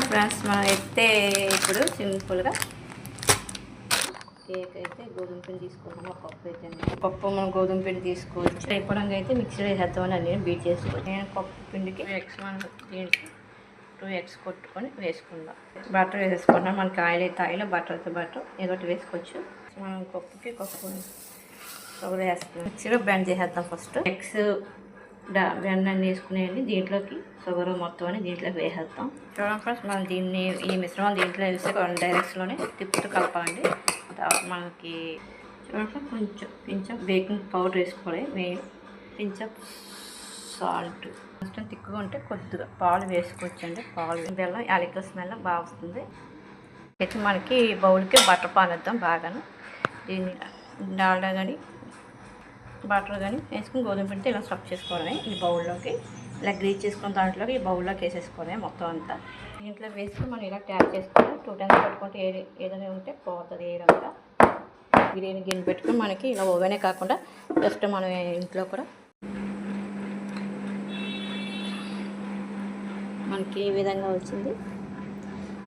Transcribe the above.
Friends మనం అయితే ఇప్పుడు సింపుల్గా కేక్ అయితే గోధుమ పిండి తీసుకుంటాము. పప్పు అయితే పప్పు మనం గోధుమ పిండి తీసుకోవచ్చు. ఎప్పుడంగా అయితే మిక్సీలో వేసేద్దామని నేను బీట్ చేసుకోవచ్చు. నేను పప్పు పిండికి దీనికి 2 eggs కొట్టుకొని వేసుకుందాం. బటర్ వేసేసుకున్నాం. మనకి ఆయిల్ అయితే ఆయిల్, బటర్ అయితే బటర్ ఏదో ఒకటి వేసుకోవచ్చు. మనం పప్పుకి షుగర్ వేస్తాం. మిక్సీలో బ్లెండ్ చేసేద్దాం. ఫస్ట్ ఎగ్స్ బ్లెండ్ అన్ని వేసుకునేయండి. దీంట్లోకి షుగర్ మొత్తం అని దీంట్లోకి వేసేద్దాం. చూడండి ఫ్రెండ్స్, మనం ఈ మిశ్రమం దీంట్లో వేస్తే డైరెక్ట్స్లోనే తిప్పుతూ కలపాలండి. మనకి చూడండి కొంచెం బేకింగ్ పౌడర్ వేసుకోవాలి. కొంచెం సాల్ట్. కొంచెం తిక్కుగా ఉంటే కొద్దిగా పాలు వేసుకోవచ్చండి. పాలు బెల్లం యాలకుల స్మెల్ బాగా వస్తుంది. అయితే మనకి బౌల్కి బటర్ పానేద్దాం బాగాను. దీన్ని డాల్డా కానీ బటర్ కానీ వేసుకుని గోధుమ పిండితో ఇలా స్టఫ్ చేసుకోవాలి. ఈ బౌల్లోకి ఇలా గ్రీజ్ చేసుకున్న దాంట్లోకి ఈ బౌల్లోకి వేసేసుకోవాలి మొత్తం అంతా. దీంట్లో వేసుకుని మనం ఇలా ట్యాప్ చేసుకొని 2 times పెట్టుకుంటే ఏదైనా ఉంటే పోతుంది. ఏదంతా బిర్యానీ గిన్నె పెట్టుకుని మనకి ఇలా ఓవెనే కాకుండా జస్ట్ మనం ఇంట్లో కూడా మనకి ఈ విధంగా వచ్చింది.